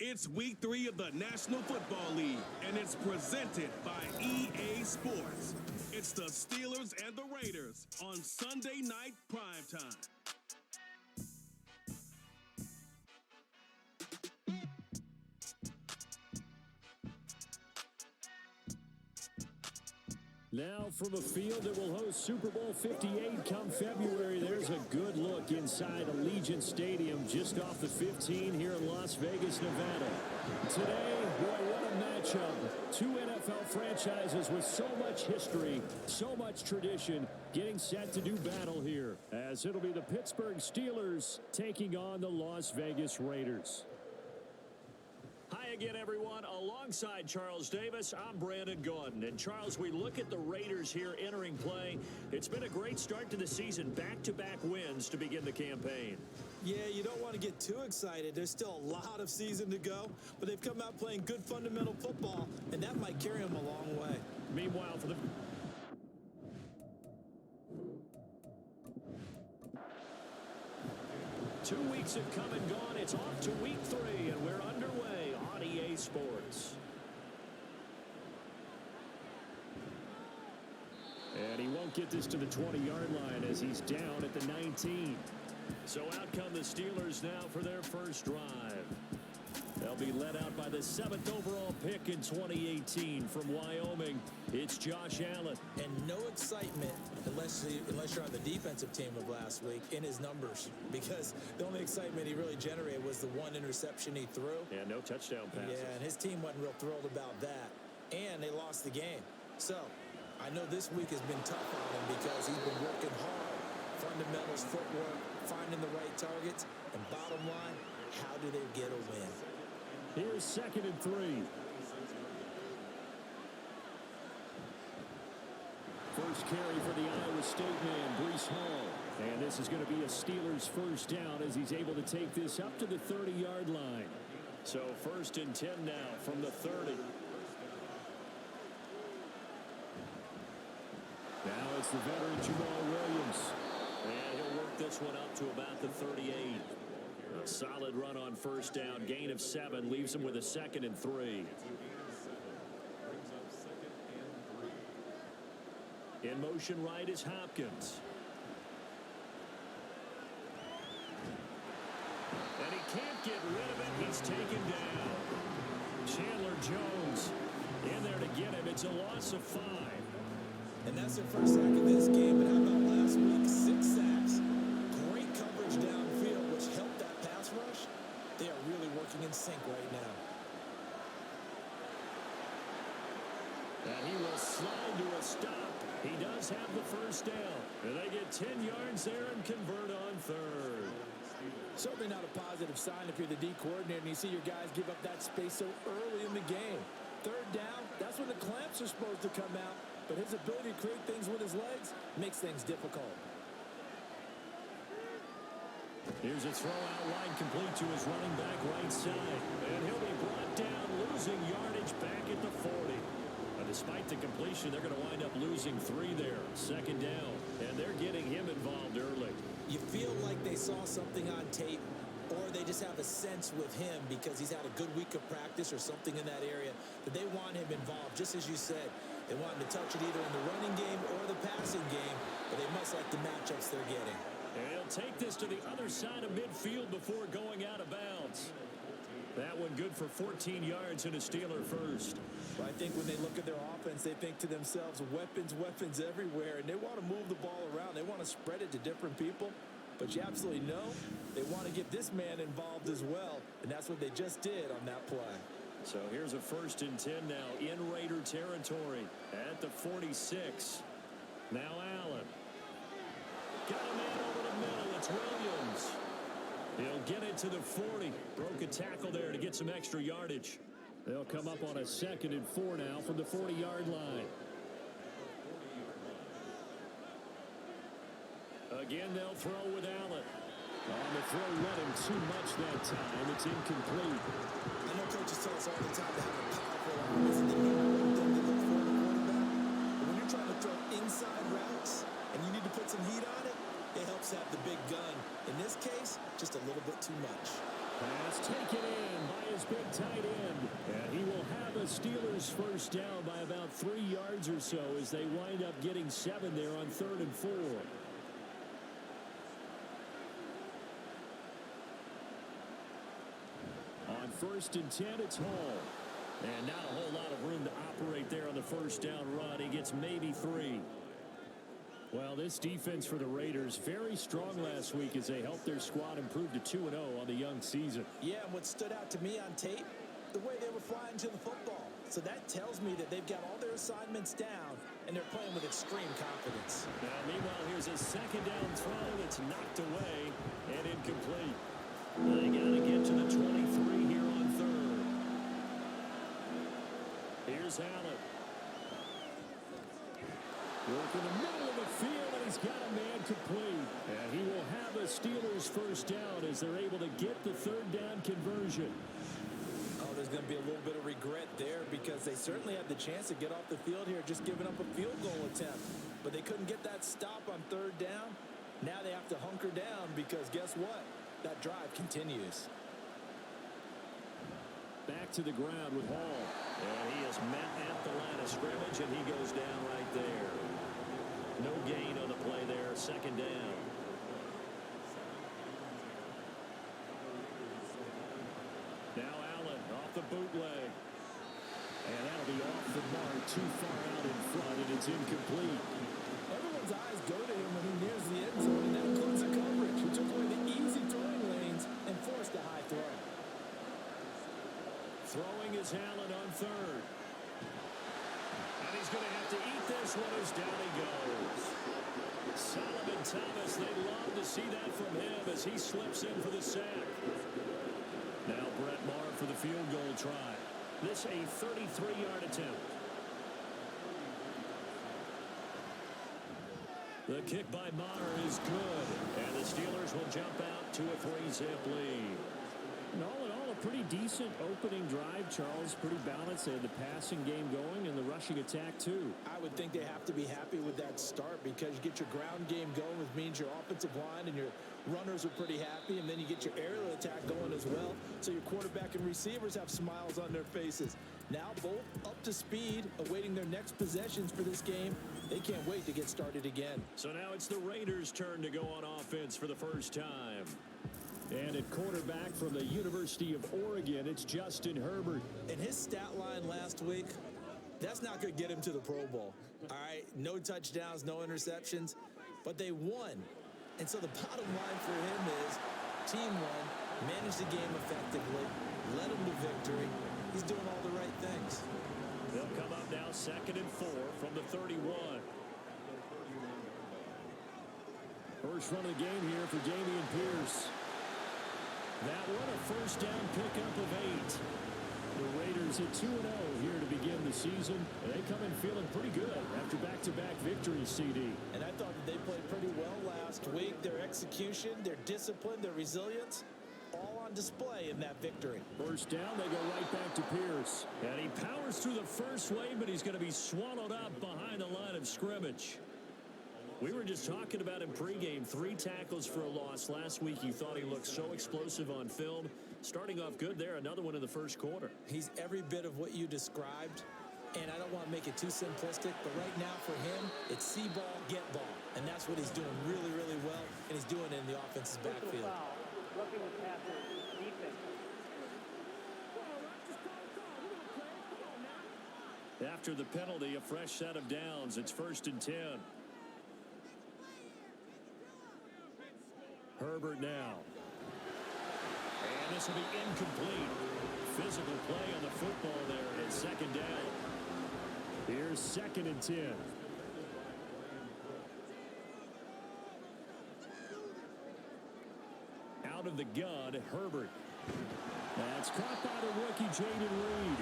It's week 3 of the National Football League, and it's presented by EA Sports. It's the Steelers and the Raiders on Sunday night primetime. Now from a field that will host Super Bowl 58 come February, there's a good look inside Allegiant Stadium just off the 15 here in Las Vegas, Nevada. Today, boy, what a matchup. Two NFL franchises with so much history, so much tradition, getting set to do battle here, as it'll be the Pittsburgh Steelers taking on the Las Vegas Raiders. Hi again, everyone. Alongside Charles Davis, I'm Brandon Gordon. And Charles, we look at the Raiders here entering play. It's been a great start to the season, back-to-back wins to begin the campaign. Yeah, you don't want to get too excited. There's still a lot of season to go, but they've come out playing good fundamental football, and that might carry them a long way. Meanwhile, for the 2 weeks have come and gone. It's off to week 3, and we're underway on EA Sports. And he won't get this to the 20-yard line as he's down at the 19. So out come the Steelers now for their first drive. They'll be led out by the 7th overall pick in 2018 from Wyoming. It's Josh Allen. And no excitement unless you're on the defensive team of last week in his numbers, because the only excitement he really generated was the one interception he threw. And no touchdown passes. Yeah, and his team wasn't real thrilled about that. And they lost the game. So I know this week has been tough on him because he's been working hard. Fundamentals, footwork, finding the right targets. And bottom line, how do they get a win? Here's 2nd and 3. First carry for the Iowa State man, Breece Hall. And this is going to be a Steelers first down as he's able to take this up to the 30-yard line. So 1st and 10 now from the 30. Now it's the veteran Jamal Williams. And he'll work this one up to about the 38. A solid run on first down. Gain of 7 leaves him with a 2nd and 3. In motion right is Hopkins. And he can't get rid of it. He's taken down. Chandler Jones in there to get him. It's a loss of 5. And that's their first sack of this game. And how about last week? 6 sacks. Great coverage downfield, which helped that pass rush. They are really working in sync right now. And he will slide to a stop. He does have the first down. And they get 10 yards there and convert on 3rd. Certainly not a positive sign if you're the D coordinator and you see your guys give up that space so early in the game. 3rd down, that's when the clamps are supposed to come out. But his ability to create things with his legs makes things difficult. Here's a throw out wide, complete to his running back right side. And he'll be brought down, losing yardage back at the 40. Despite the completion, they're going to wind up losing 3 there. 2nd down. And they're getting him involved early. You feel like they saw something on tape, or they just have a sense with him because he's had a good week of practice or something in that area that they want him involved. Just as you said, they want him to touch it either in the running game or the passing game, but they must like the matchups they're getting. And he'll take this to the other side of midfield before going out of bounds. That one good for 14 yards and a Steeler first. Well, I think when they look at their offense, they think to themselves, weapons, weapons everywhere, and they want to move the ball around. They want to spread it to different people. But you absolutely know they want to get this man involved as well, and that's what they just did on that play. So here's a 1st and 10 now in Raider territory at the 46. Now Allen. Got a man over the middle. It's Williams. He'll get it to the 40. Broke a tackle there to get some extra yardage. They'll come up on a 2nd and 4 now from the 40-yard line. Again, they'll throw with Allen. On the throw, let him too much that time. It's incomplete. I know coaches tell us all the time to have a powerful arm. Isn't the number one thing to look for in a quarterback? But when you're trying to throw inside routes and you need to put some heat on it, It helps have the big gun. In this case, just a little bit too much. Pass taken in by his big tight end. And he will have a Steelers first down by about 3 yards or so as they wind up getting 7 there on 3rd and 4. On 1st and 10, it's Hall. And not a whole lot of room to operate there on the first down run. He gets maybe 3. Well, this defense for the Raiders, very strong last week as they helped their squad improve to 2-0 on the young season. Yeah, and what stood out to me on tape, the way they were flying to the football. So that tells me that they've got all their assignments down, and they're playing with extreme confidence. Now, meanwhile, here's a second down throw that's knocked away and incomplete. They got to get to the 23 here on 3rd. Here's Allen. Working the middle of the field, and he's got a man complete. And he will have a Steelers first down as they're able to get the 3rd down conversion. Oh, there's going to be a little bit of regret there because they certainly had the chance to get off the field here, just giving up a field goal attempt. But they couldn't get that stop on 3rd down. Now they have to hunker down because guess what? That drive continues. Back to the ground with Hall. And he is met at the line of scrimmage, and he goes down right there. No gain on the play there, 2nd down. Now Allen off the bootleg. And that'll be off the mark, too far out in front, and it's incomplete. Everyone's eyes go to him when he nears the end zone, and that includes the coverage, who took away the easy throwing lanes and forced a high throw. Throwing is Allen on 3rd. And he's going to have to eat this one as down he goes. Solomon Thomas, they'd love to see that from him as he slips in for the sack. Now Brett Maher for the field goal try. This a 33-yard attempt. The kick by Maher is good. And the Steelers will jump out to a 3-zip lead. And all in all, a pretty decent opening drive, Charles. Pretty balanced. They had the passing game going and the rushing attack, too. I would think they have to be happy with that start because you get your ground game going, which means your offensive line and your runners are pretty happy, and then you get your aerial attack going as well, so your quarterback and receivers have smiles on their faces. Now both up to speed, awaiting their next possessions for this game. They can't wait to get started again. So now it's the Raiders' turn to go on offense for the first time. And at quarterback from the University of Oregon, it's Justin Herbert. And his stat line last week, that's not going to get him to the Pro Bowl. All right, no touchdowns, no interceptions, but they won. And so the bottom line for him is team won, managed the game effectively, led them to victory. He's doing all the right things. They'll come up now 2nd and 4 from the 31. First run of the game here for Dameon Pierce. That one a first down pickup of 8. The Raiders at 2-0 here to begin the season. And they come in feeling pretty good after back-to-back victories, CD. And I thought that they played pretty well last week. Their execution, their discipline, their resilience, all on display in that victory. First down, they go right back to Pierce. And he powers through the first wave, but he's going to be swallowed up behind the line of scrimmage. We were just talking about him pregame. 3 tackles for a loss. Last week, you thought he looked so explosive on film. Starting off good there. Another one in the first quarter. He's every bit of what you described. And I don't want to make it too simplistic, but right now for him, it's see ball, get ball. And that's what he's doing really, really well. And he's doing it in the offense's backfield. After the penalty, a fresh set of downs. It's 1st and 10. Herbert now. And this will be incomplete. Physical play on the football there, and 2nd down. Here's 2nd and 10. Out of the gun, Herbert. That's caught by the rookie, Jaden Reed.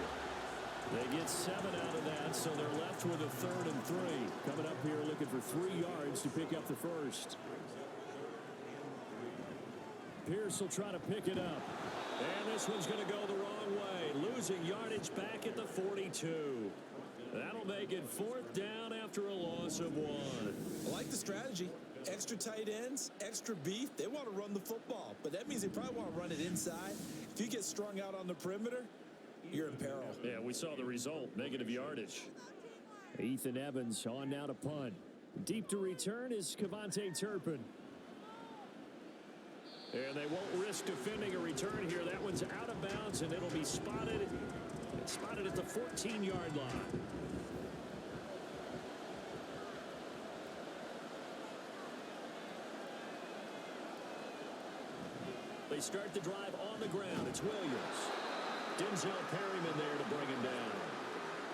They get 7 out of that, so they're left with a 3rd and 3. Coming up here looking for 3 yards to pick up the first. Pierce will try to pick it up. And this one's going to go the wrong way. Losing yardage back at the 42. That'll make it 4th down after a loss of 1. I like the strategy. Extra tight ends, extra beef, they want to run the football. But that means they probably want to run it inside. If you get strung out on the perimeter, you're in peril. Yeah, we saw the result, negative yardage. Ethan Evans on now to punt. Deep to return is Kevontae Turpin. And they won't risk defending a return here. That one's out of bounds, and it'll be spotted at the 14-yard line. They start the drive on the ground. It's Williams. Denzel Perryman there to bring him down.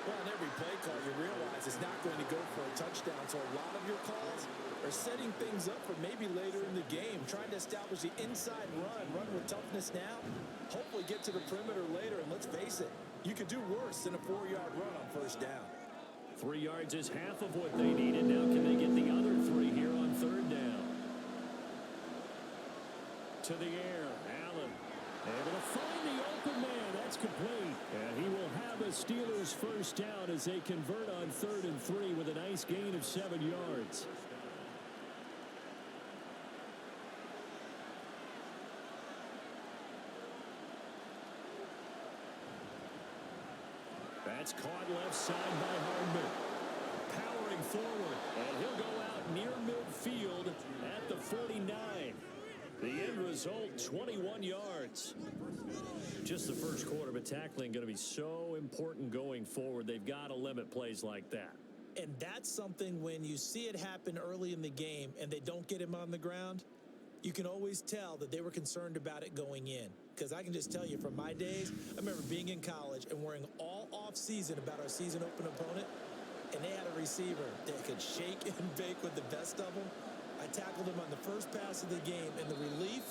Well, on every play call, you realize it's not going to go for a touchdown. So a lot of your calls are setting things up for maybe later in the game, trying to establish the inside run with toughness now, hopefully get to the perimeter later. And let's face it, you could do worse than a 4-yard run on first down. 3 yards is half of what they needed. Now can they get the other 3 here on third down? To the air, Allen. Able to find the open man. That's complete. And he will have a Steelers first down as they convert on 3rd and 3 with a nice gain of 7 yards. That's caught left side by Hardman. Powering forward. And he'll go out near midfield at the 49. The end result, 21 yards. Just the first quarter, but tackling going to be so important going forward. They've got to limit plays like that. And that's something when you see it happen early in the game and they don't get him on the ground, you can always tell that they were concerned about it going in. Because I can just tell you from my days, I remember being in college and worrying all off season about our season open opponent, and they had a receiver that could shake and bake with the best of them. I tackled him on the first pass of the game, and the relief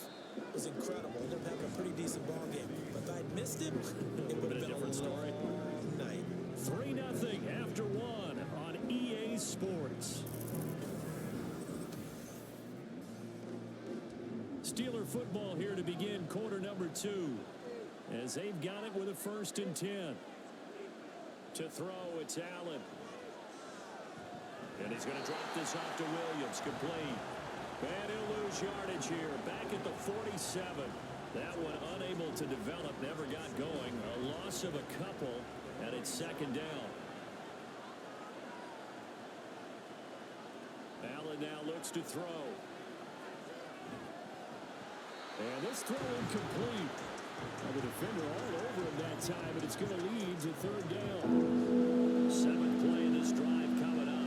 was incredible. Ended up having a pretty decent ball game. But if I'd missed him, it would have been a different story. Night. 3-0 after 1 on EA Sports. Steeler football here to begin quarter number 2. As they've got it with a 1st and 10. To throw, it's Allen. And he's going to drop this off to Williams. Complete. And he'll lose yardage here. Back at the 47. That one unable to develop. Never got going. A loss of a couple. And it's 2nd down. Allen now looks to throw. And this throw incomplete. Well, the defender all over him that time. And it's going to lead to 3rd down. 7th play in this drive coming up.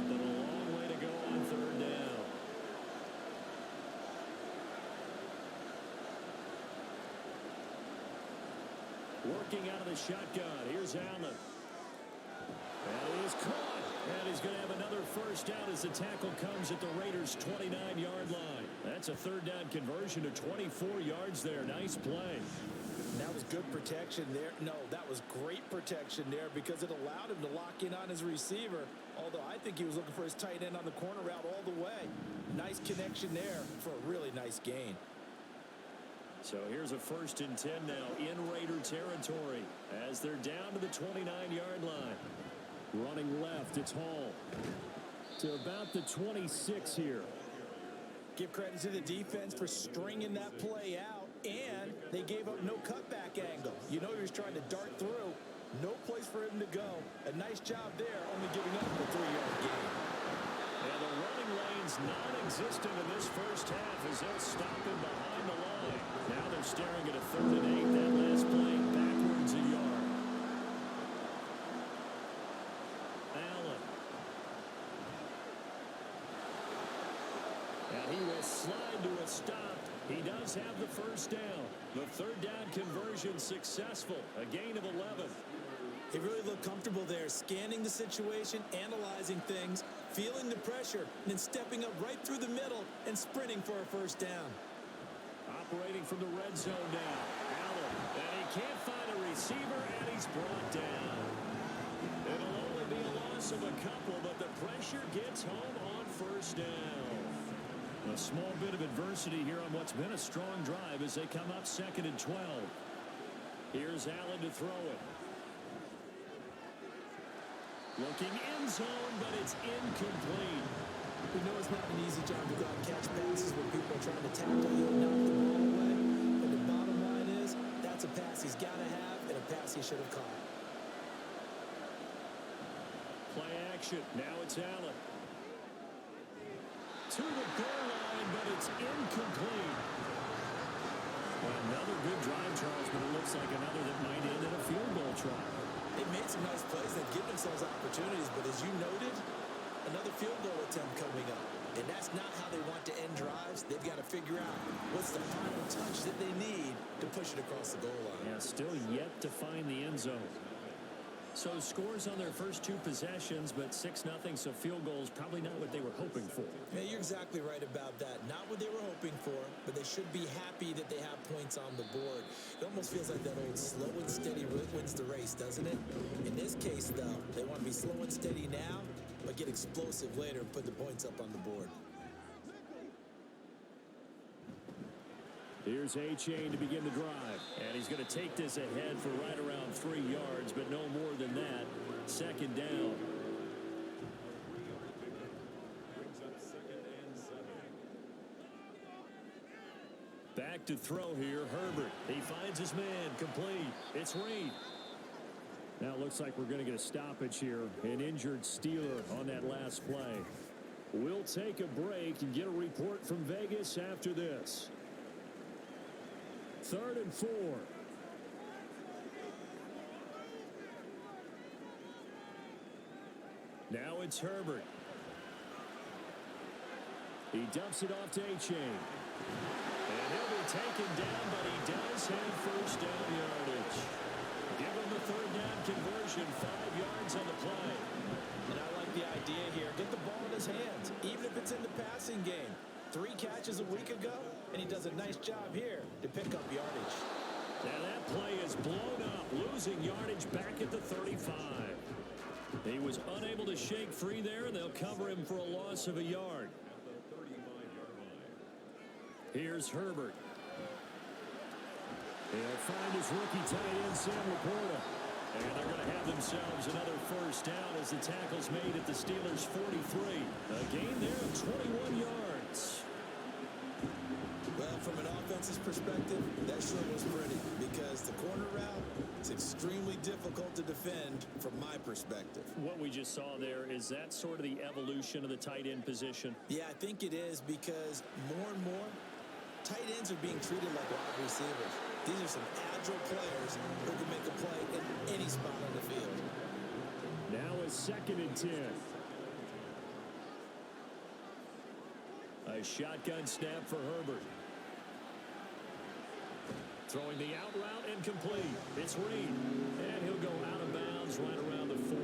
On 3rd down. Working out of the shotgun. Here's Allen. And he is caught. And he's going to have another first down as the tackle comes at the Raiders' 29-yard line. That's a 3rd down conversion to 24 yards there. Nice play. That was good protection there. No, that was great protection there because it allowed him to lock in on his receiver. Although I think he was looking for his tight end on the corner route all the way. Nice connection there for a really nice gain. So here's a 1st and 10 now in Raider territory as they're down to the 29-yard line. Running left, it's Hall. To about the 26 here. Give credit to the defense for stringing that play out. And they gave up no cutback angle. You know he was trying to dart through. No place for him to go. A nice job there, only giving up the 3-yard gain. And the running lane's non-existent in this first half as they'll stop him behind the line. Now they're staring at a 3rd and 8. That last play backwards a yard. Allen. And he will slide to a stop. He does have the first down. The 3rd down conversion successful. A gain of 11. He really looked comfortable there, scanning the situation, analyzing things, feeling the pressure, and then stepping up right through the middle and sprinting for a first down. Operating from the red zone now. Allen. And he can't find a receiver, and he's brought down. It'll only be a loss of a couple, but the pressure gets home on first down. A small bit of adversity here on what's been a strong drive as they come up 2nd and 12. Here's Allen to throw it. Looking end zone, but it's incomplete. We know it's not an easy job to go out and catch passes when people are trying to tackle you and knock the ball away. But the bottom line is, that's a pass he's got to have and a pass he should have caught. Play action. Now it's Allen. To the goal line, but it's incomplete. Well, another good drive, Charles, but it looks like another that might end in a field goal try. They made some nice plays. They've given themselves opportunities, but as you noted, another field goal attempt coming up. And that's not how they want to end drives. They've got to figure out what's the final touch that they need to push it across the goal line. Yeah, still yet to find the end zone. So scores on their first two possessions, but 6-0, so field goals probably not what they were hoping for. Yeah, you're exactly right about that. Not what they were hoping for, but they should be happy that they have points on the board. It almost feels like that old slow and steady wins the race, doesn't it? In this case, though, they want to be slow and steady now, but get explosive later and put the points up on the board. Here's A-Chain to begin the drive. And he's going to take this ahead for right around 3 yards, but no more than that. Second down. Back to throw here, Herbert. He finds his man, complete. It's Reed. Now it looks like we're going to get a stoppage here. An injured Steeler on that last play. We'll take a break and get a report from Vegas after this. 3rd and 4. Now it's Herbert. He dumps it off to A-Chain. And he'll be taken down, but he does have first down yardage. Give him the 3rd down conversion, 5 yards on the play. And I like the idea here. Get the ball in his hands, even if it's in the passing game. 3 catches a week ago, and he does a nice job here to pick up yardage. Now that play is blown up, losing yardage back at the 35. He was unable to shake free there, and they'll cover him for a loss of a yard. Here's Herbert. He'll find his rookie tight end, Sam Laporta. And they're going to have themselves another first down as the tackle's made at the Steelers' 43. A gain there of 21 yards. Well, from an offensive perspective, that sure was pretty because the corner route is extremely difficult to defend from my perspective. What we just saw there, is that sort of the evolution of the tight end position? Yeah, I think it is because more and more, tight ends are being treated like wide receivers. These are some agile players who can make a play in any spot on the field. Now a 2nd and 10. A shotgun snap for Herbert. Throwing the out route and complete. It's Reed. And he'll go out of bounds right around the 40.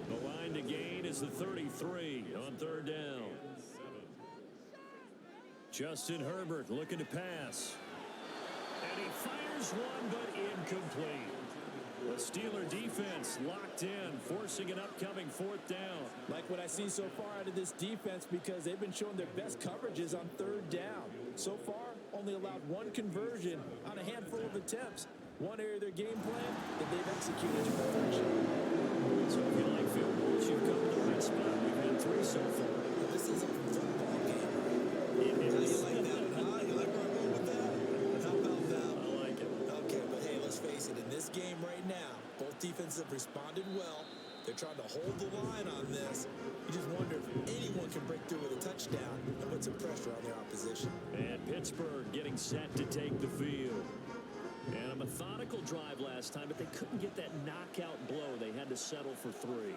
The line to gain is the 33 on 3rd down. Justin Herbert looking to pass. And he fires one, but incomplete. The Steeler defense locked in, forcing an upcoming 4th down. Like what I've seen so far out of this defense because they've been showing their best coverages on 3rd down. So far, only allowed 1 conversion on a handful of attempts. One area of their game plan that they've executed to perfection. So if you like field goals, you've come to the right spot. We've had 3 so far. Well, this is a football game, right? It is. You like that one, huh? You like where I'm going with that? How about that? I like it. Okay, but hey, let's face it. In this game right now, both defenses have responded well. They're trying to hold the line on this. You just wonder if anyone can break through with a touchdown and put some pressure on their opposition. And Pittsburgh getting set to take the field. And a methodical drive last time, but they couldn't get that knockout blow. They had to settle for 3.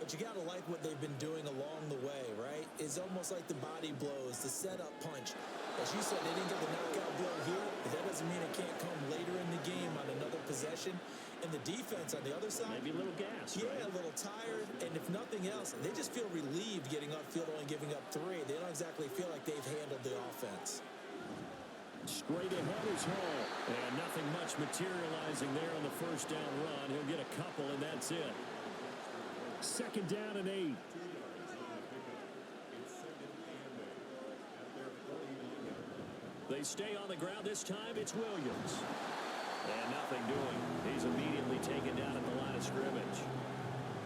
But you got to like what they've been doing along the way, right? It's almost like the body blows, the setup punch. As you said, they didn't get the knockout blow here, but that doesn't mean it can't come later in the game on another possession. And the defense on the other side, Maybe a little gas, yeah, right? a little tired. And if nothing else, they just feel relieved getting upfield, only giving up 3. They don't exactly feel like they've handled the offense. Straight ahead is Hall. And nothing much materializing there on the first down run. He'll get a couple, and that's it. 2nd down and 8. They stay on the ground. This time it's Williams. And nothing doing. He's immediately taken down at the line of scrimmage.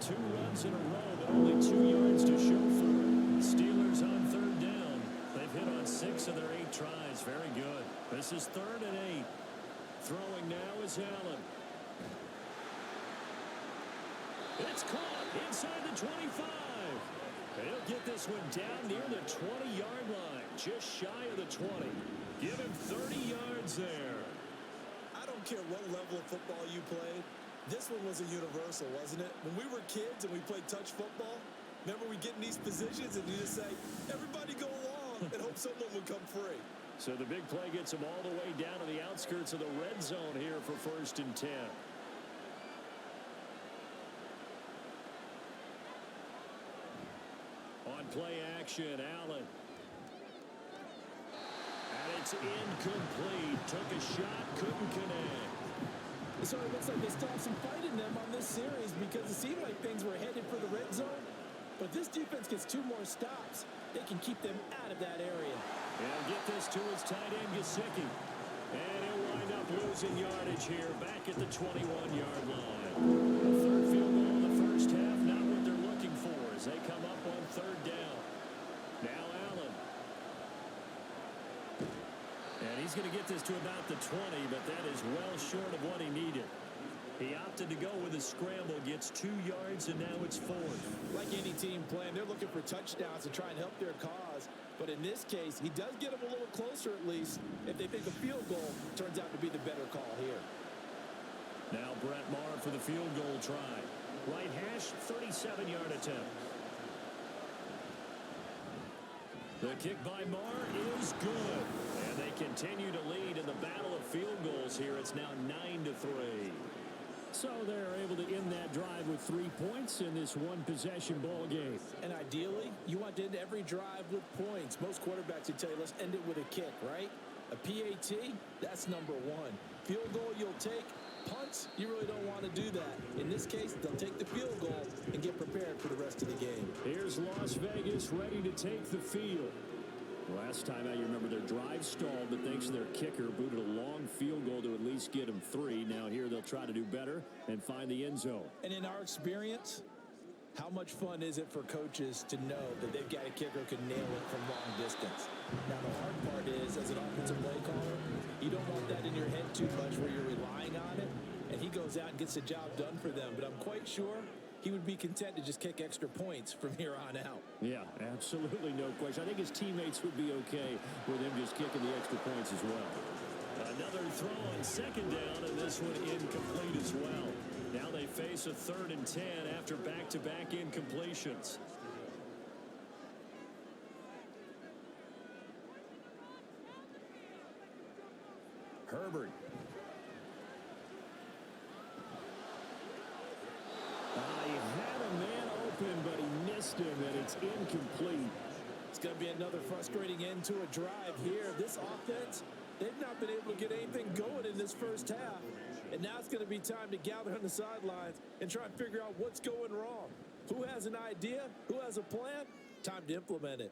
2 runs in a row, but only 2 yards to show for it. Steelers on third down. They've hit on 6 of their 8 tries. Very good. This is 3rd and 8. Throwing now is Allen. It's caught inside the 25. He'll get this one down near the 20-yard line, just shy of the 20. Give him 30 yards there. I don't care what level of football you played. This one was a universal, wasn't it? When we were kids and we played touch football, remember we get in these positions and you just say, everybody go along and hope someone would come free. So the big play gets him all the way down to the outskirts of the red zone here for 1st and 10. On play action, Allen. And it's incomplete. Took a shot, couldn't connect. So it looks like they stopped some fight in them on this series because it seemed like things were headed for the red zone. But this defense gets 2 more stops. They can keep them out of that area. And get this to his tight end, Gesicki. And he'll wind up losing yardage here back at the 21-yard line. The 3rd field goal in the first half, not what they're looking for as they come up on 3rd down. Now Allen. And he's going to get this to about the 20, but that is well short of what he needed. He opted to go with a scramble, gets 2 yards, and now it's 4th. Like any team playing, they're looking for touchdowns to try and help their cause. But in this case, he does get them a little closer at least if they think a field goal turns out to be the better call here. Now Brett Maher for the field goal try. Right hash, 37-yard attempt. The kick by Maher is good. And they continue to lead in the battle of field goals here. It's now 9-3. So they're able to end that drive with 3 points in this one-possession ball game. And ideally, you want to end every drive with points. Most quarterbacks would tell you, let's end it with a kick, right? A PAT, that's number 1. Field goal you'll take. Punts, you really don't want to do that. In this case, they'll take the field goal and get prepared for the rest of the game. Here's Las Vegas ready to take the field. Last time out, you remember their drive stalled, but thanks to their kicker, booted a long field goal to at least get them 3. Now here they'll try to do better and find the end zone. And in our experience, how much fun is it for coaches to know that they've got a kicker who can nail it from long distance? Now the hard part is, as an offensive play caller, you don't want that in your head too much where you're relying on it, and he goes out and gets the job done for them. But I'm quite sure he would be content to just kick extra points from here on out. Yeah, absolutely no question. I think his teammates would be okay with him just kicking the extra points as well. Another throw on 2nd down, and this one incomplete as well. Now they face a 3rd and 10 after back-to-back incompletions. Herbert. He had a man open, but he missed him, and it's incomplete. It's going to be another frustrating end to a drive here. This offense, they've not been able to get anything going in this first half. And now it's going to be time to gather on the sidelines and try and figure out what's going wrong. Who has an idea? Who has a plan? Time to implement it.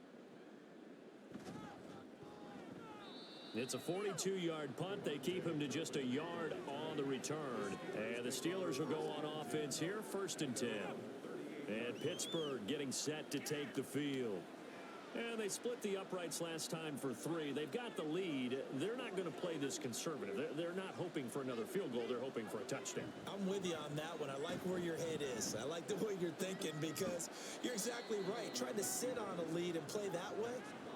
It's a 42-yard punt. They keep him to just a yard on the return. And the Steelers will go on offense here, 1st and 10. And Pittsburgh getting set to take the field. And they split the uprights last time for 3. They've got the lead. They're not going to play this conservative. They're not hoping for another field goal. They're hoping for a touchdown. I'm with you on that one. I like where your head is. I like the way you're thinking because you're exactly right. Trying to sit on a lead and play that way,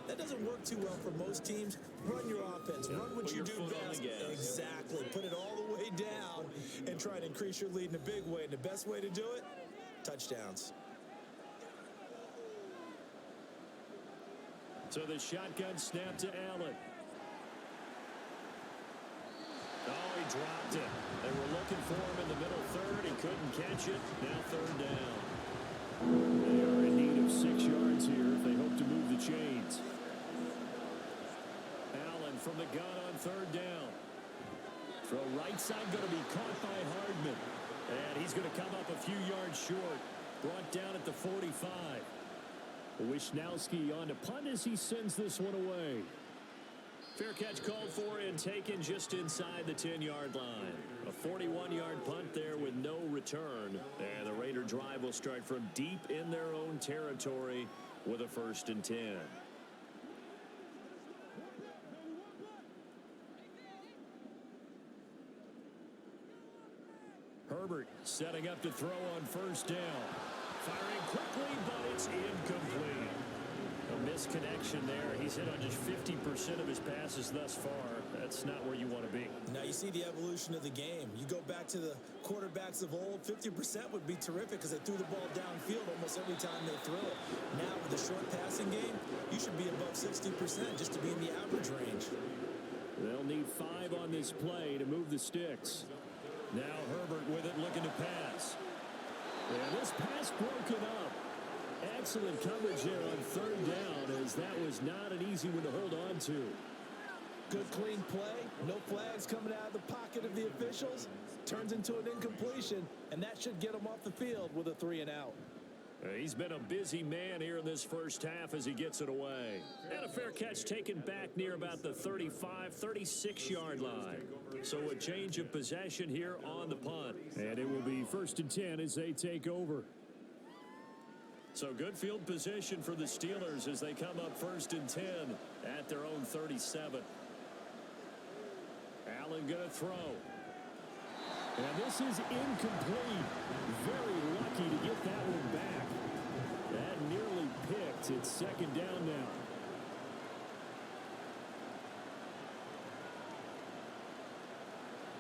that doesn't work too well for most teams. Run your offense. Run what you do best. Exactly. Put it all the way down and try to increase your lead in a big way. And the best way to do it, touchdowns. So the shotgun snap to Allen. Oh, he dropped it. They were looking for him in the middle 3rd. He couldn't catch it. Now 3rd down. They are in need of 6 yards here if they hope to move the chains. Allen from the gun on 3rd down. Throw right side going to be caught by Hardman. And he's going to come up a few yards short. Brought down at the 45. Wisnowski on to punt as he sends this one away. Fair catch called for and taken just inside the 10-yard line. A 41-yard punt there with no return. And the Raider drive will start from deep in their own territory with a 1st and 10. Herbert setting up to throw on 1st down. Firing quickly, but it's incomplete. A misconnection there. He's hit on just 50% of his passes thus far. That's not where you want to be. Now you see the evolution of the game. You go back to the quarterbacks of old, 50% would be terrific because they threw the ball downfield almost every time they throw it. Now with the short passing game, you should be above 60% just to be in the average range. They'll need 5 on this play to move the sticks. Now Herbert with it, looking to pass. And this pass broken up. Excellent coverage there on 3rd down, as that was not an easy one to hold on to. Good clean play. No flags coming out of the pocket of the officials. Turns into an incompletion, and that should get him off the field with a 3 and out. He's been a busy man here in this first half as he gets it away. And a fair catch taken back near about the 35, 36-yard line. So a change of possession here on the punt. And it will be 1st and 10 as they take over. So good field position for the Steelers as they come up 1st and 10 at their own 37. Allen going to throw. And this is incomplete. Very lucky to get that one back. That nearly picked. It's 2nd down now.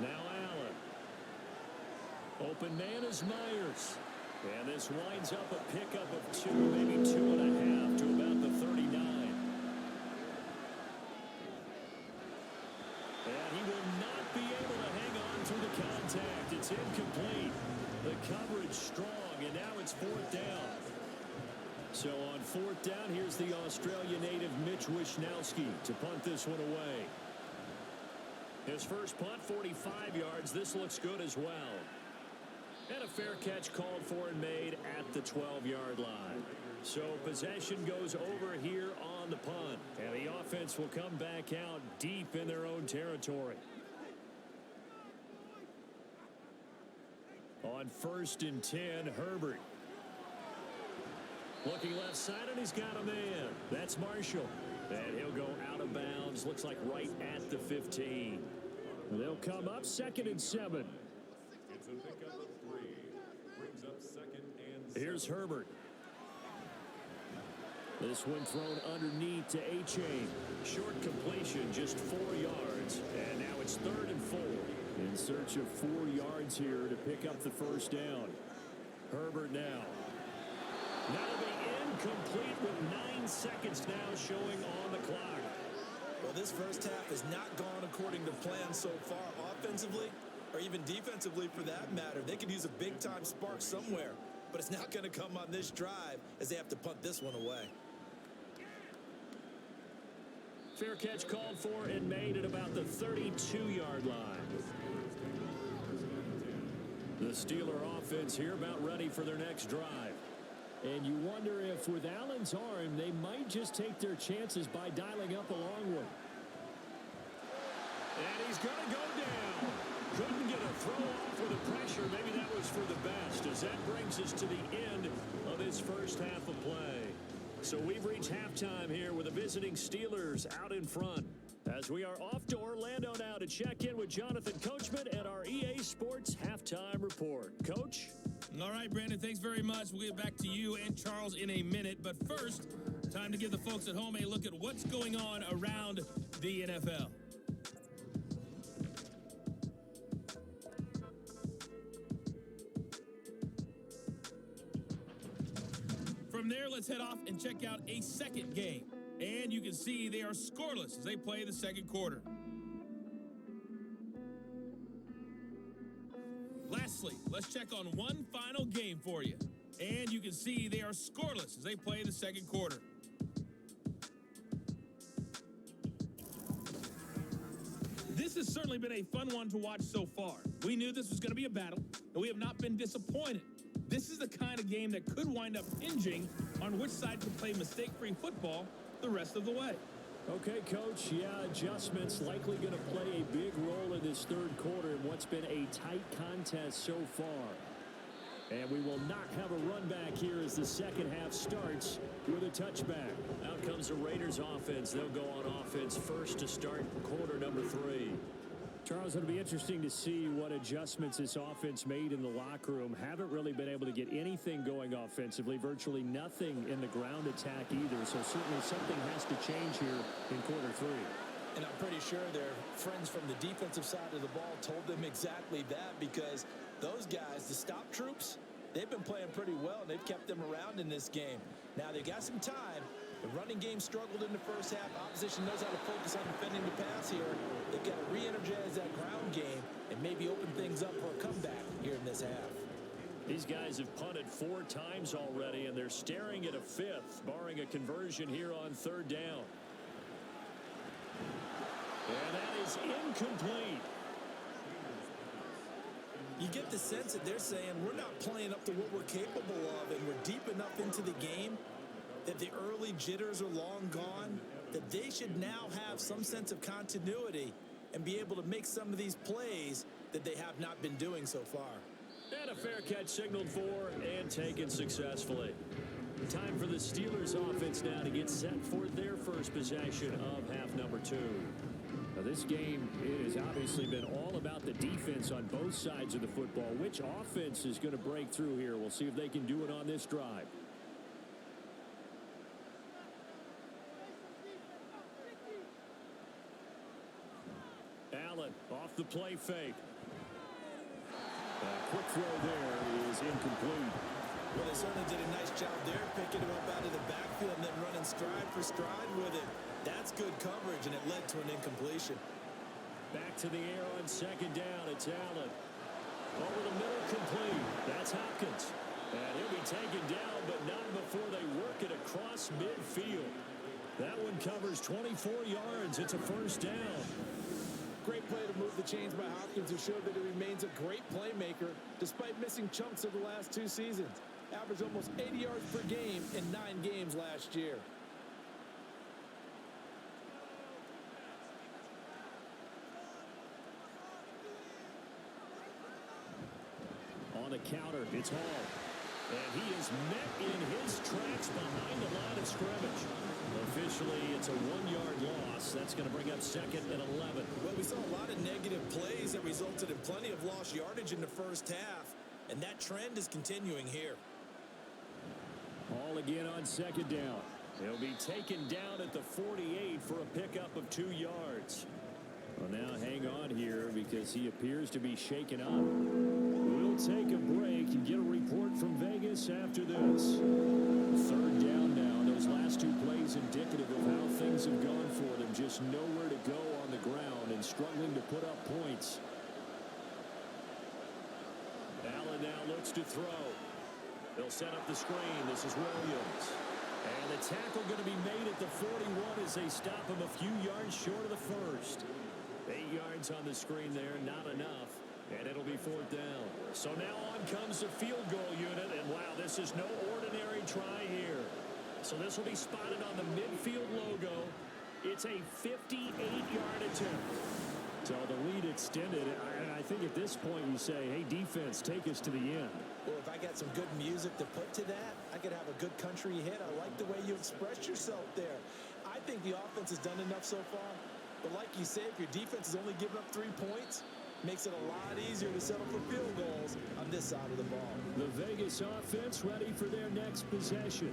Now Allen. Open man is Myers. And this winds up a pickup of 2, maybe 2.5 to about the 39. And he will not be able to hang on through the contact. It's incomplete. The coverage strong, and now it's 4th down. So on 4th down, here's the Australia native Mitch Wishnowski to punt this one away. His first punt, 45 yards. This looks good as well. And a fair catch called for and made at the 12-yard line. So possession goes over here on the punt. And the offense will come back out deep in their own territory. On 1st and 10, Herbert. Looking left side, and he's got a man. That's Marshall. And he'll go out of bounds. Looks like right at the 15. They'll come up 2nd and 7. It's a pickup of 3. Brings up 2nd and 7. Here's Herbert. This one thrown underneath to A-Chain. Short completion, just 4 yards. And now it's 3rd and 4. In search of 4 yards here to pick up the 1st down. Herbert now. That'll be incomplete with 9 seconds now showing on the clock. Well, this first half has not gone according to plan so far offensively, or even defensively for that matter. They could use a big-time spark somewhere, but it's not going to come on this drive as they have to punt this one away. Fair catch called for and made at about the 32-yard line. The Steeler offense here about ready for their next drive. And you wonder if with Allen's arm, they might just take their chances by dialing up a long one. And he's going to go down. Couldn't get a throw off with the pressure. Maybe that was for the best, as that brings us to the end of this first half of play. So we've reached halftime here with the visiting Steelers out in front. As we are off to Orlando now to check in with Jonathan Coachman at our EA Sports Halftime Report. Coach? All right, Brandon, thanks very much. We'll get back to you and Charles in a minute. But first, time to give the folks at home a look at what's going on around the NFL. From there, let's head off and check out a second game. And you can see they are scoreless as they play the second quarter. Lastly, let's check on one final game for you. And you can see they are scoreless as they play the second quarter. This has certainly been a fun one to watch so far. We knew this was going to be a battle, and we have not been disappointed. This is the kind of game that could wind up hinging on which side can play mistake-free football the rest of the way. Okay, Coach, yeah, adjustments likely going to play a big role in this third quarter in what's been a tight contest so far. And we will not have a run back here as the second half starts with a touchback. Out comes the Raiders offense. They'll go on offense first to start quarter number 3. Charles, it'll be interesting to see what adjustments this offense made in the locker room. Haven't really been able to get anything going offensively. Virtually nothing in the ground attack either. So certainly something has to change here in quarter 3. And I'm pretty sure their friends from the defensive side of the ball told them exactly that, because those guys, the stop troops, they've been playing pretty well, and they've kept them around in this game. Now, they've got some time. The running game struggled in the first half. Opposition knows how to focus on defending the pass here. They've got to re-energize that ground game and maybe open things up for a comeback here in this half. These guys have punted 4 times already, and they're staring at a 5th, barring a conversion here on 3rd down. And that is incomplete. You get the sense that they're saying we're not playing up to what we're capable of, and we're deep enough into the game that the early jitters are long gone, that they should now have some sense of continuity and be able to make some of these plays that they have not been doing so far. And a fair catch signaled for and taken successfully. Time for the Steelers offense now to get set for their first possession of half number 2. Now this game, it has obviously been all about the defense on both sides of the football. Which offense is going to break through here? We'll see if they can do it on this drive. Allen off the play fake. Quick throw there is incomplete. Well, they certainly did a nice job there, picking him up out of the backfield and then running stride for stride with it. That's good coverage, and it led to an incompletion. Back to the air on 2nd down. It's Allen. Over the middle, complete. That's Hopkins. And he'll be taken down, but not before they work it across midfield. That one covers 24 yards. It's a 1st down. Great play to move the chains by Hopkins, who showed that he remains a great playmaker despite missing chunks of the last 2 seasons. Averaged almost 80 yards per game in 9 games last year. On the counter, it's Hall. And he is met in his tracks behind the line of scrimmage. Officially, it's a 1-yard loss. That's going to bring up 2nd and 11. Well, we saw a lot of negative plays that resulted in plenty of lost yardage in the first half, and that trend is continuing here. Hall again on 2nd down. He'll be taken down at the 48 for a pickup of 2 yards. Well, now hang on here because he appears to be shaken up. We'll take a break and get a report from Vegas after this. 3rd down now. Those last 2 plays indicative of how things have gone for them. Just nowhere to go on the ground and struggling to put up points. Allen now looks to throw. They'll set up the screen. This is Williams. And the tackle going to be made at the 41 as they stop him a few yards short of the 1st. 8 yards on the screen there, not enough. And it'll be 4th down. So now on comes the field goal unit. And wow, this is no ordinary try here. So this will be spotted on the midfield logo. It's a 58-yard attempt. So the lead extended. I think at this point you say, hey, defense, take us to the end. Well, if I got some good music to put to that, I could have a good country hit. I like the way you express yourself there. I think the offense has done enough so far. But like you say, if your defense is only giving up 3 points, makes it a lot easier to settle for field goals on this side of the ball. The Vegas offense ready for their next possession.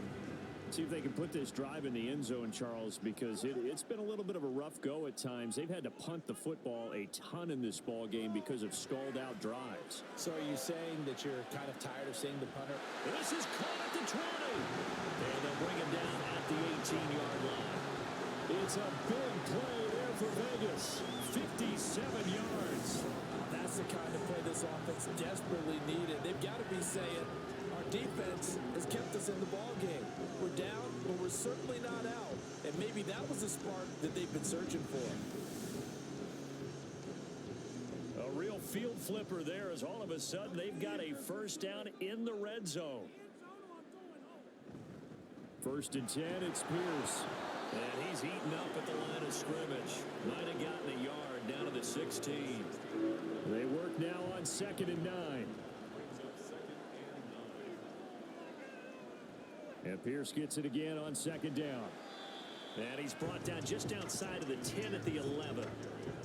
See if they can put this drive in the end zone, Charles, because it's been a little bit of a rough go at times. They've had to punt the football a ton in this ball game because of stalled-out drives. So are you saying that you're kind of tired of seeing the punter? This is caught at the 20. And they'll bring him down at the 18-yard line. It's a big play there for Vegas. 57 yards. That's the kind of play this offense desperately needed. They've got to be saying, our defense has kept us in the ball game. We're down, but we're certainly not out. And maybe that was the spark that they've been searching for. A real field flipper there as all of a sudden they've got a 1st down in the red zone. 1st and 10, it's Pierce. And he's eaten up at the line of scrimmage. Might have gotten a yard down to the 16. They work now on 2nd and 9. And Pierce gets it again on second down. And he's brought down just outside of the 10 at the 11.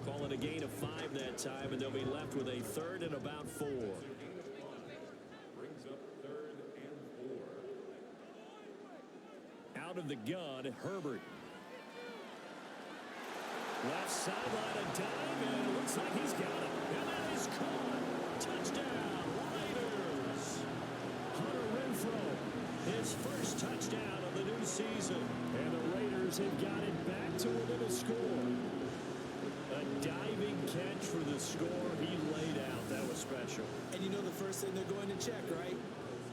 Call it a gain of 5 that time, and they'll be left with a 3rd and about 4. Brings up 3rd and 4. Out of the gun, Herbert. Left sideline, a dive, and it looks like he's got it. And that is caught. Touchdown, Raiders. Hunter Renfrow, his first touchdown of the new season. And the Raiders have got it back to within a score. A diving catch for the score he laid out. That was special. And you know the first thing they're going to check, right?